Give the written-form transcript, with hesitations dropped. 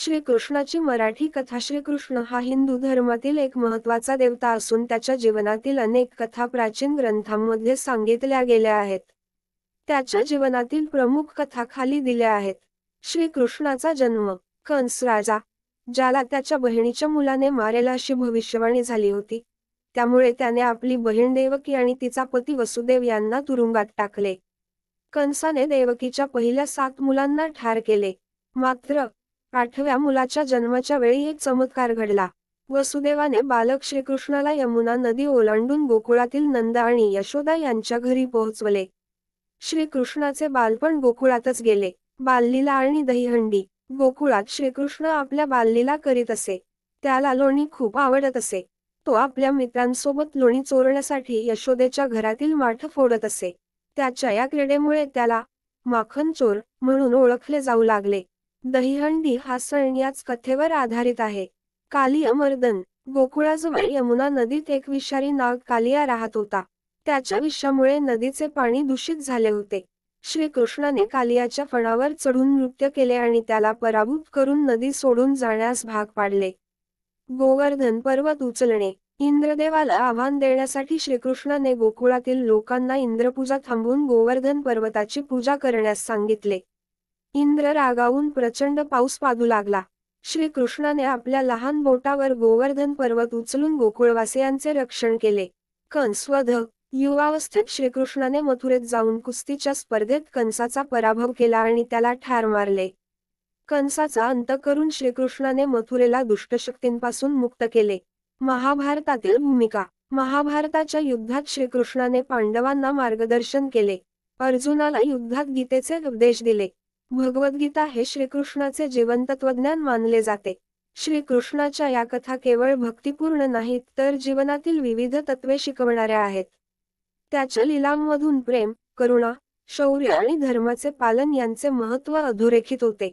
श्रीकृष्णाची मराठी कथा. श्रीकृष्ण हा हिंदू धर्मातील एक महत्त्वाचा देवता असून त्याच्या जीवनातील अनेक कथा प्राचीन ग्रंथांमध्ये सांगितल्या गेल्या आहेत. त्याच्या जीवनातील प्रमुख कथा खाली दिल्या आहेत. श्रीकृष्णाचा जन्म. कंस राजा, ज्याला त्याच्या बहिणीच्या मुलाने मारेल अशी भविष्यवाणी झाली होती, त्यामुळे त्याने आपली बहीण देवकी आणि तिचा पती वसुदेव यांना तुरुंगात टाकले. कंसाने देवकीच्या पहिल्या 7 मुलांना ठार केले. मात्र 8व्या मुलाच्या जन्माच्या वेळी एक चमत्कार घडला. वसुदेवाने बालक श्रीकृष्णाला यमुना नदी ओलांडून गोकुळातील नंद आणि यशोदा यांच्या घरी पोहोचवले. श्रीकृष्णाचे बालपण गोकुळातच गेले. बाललीला आणि दहीहंडी. गोकुळात श्रीकृष्ण आपल्या बाललीला करीत असे. त्याला लोणी खूप आवडत असे. तो आपल्या मित्रांसोबत लोणी चोरण्यासाठी यशोदेच्या घरातील माठ फोडत असे. त्याच्या या क्रीडेमुळे त्याला माखन चोर म्हणून ओळखले जाऊ लागले. दहीहंडी हा सण याच कथेवर आधारित आहे. कालिया मर्दन. गोकुळाजवळ यमुना नदीत एक विषारी नाग कालिया राहत होता. त्याच्या विषामुळे नदीचे पाणी दूषित झाले होते. श्रीकृष्णाने कालियाच्या फणावर चढून नृत्य केले आणि त्याला पराभूत करून नदी सोडून जाण्यास भाग पाडले. गोवर्धन पर्वत उचलणे. इंद्रदेवाला आव्हान देण्यासाठी श्रीकृष्णाने गोकुळातील लोकांना इंद्रपूजा थांबवून गोवर्धन पर्वताची पूजा करण्यास सांगितले. इंद्र रागावून प्रचंड पाऊस पाडू लागला. श्रीकृष्णाने आपल्या लहान बोटावर गोवर्धन पर्वत उचलून गोकुळवासियांचे रक्षण केले. कंस वध. युवावस्थेत श्रीकृष्णाने मथुरेत जाऊन कुस्तीच्या स्पर्धेत कंसाचा पराभव केला आणि त्याला ठार मारले. कंसाचा अंत करून श्रीकृष्णाने मथुरेला दुष्टशक्तींपासून मुक्त केले. महाभारतातील भूमिका. महाभारताच्या युद्धात श्रीकृष्णाने पांडवांना मार्गदर्शन केले. अर्जुनाला युद्धात गीतेचे उपदेश दिले. भगवद्गीता हे श्रीकृष्णाचे जीवनतत्त्वज्ञान मानले जाते. श्रीकृष्णाच्या या कथा केवळ भक्तिपूर्ण नाहीत तर जीवनातील विविध तत्त्वे शिकवणाऱ्या आहेत. त्याच्या लीलांमधून प्रेम, करुणा, शौर्य आणि धर्माचे पालन यांचे महत्त्व अधोरेखित होते.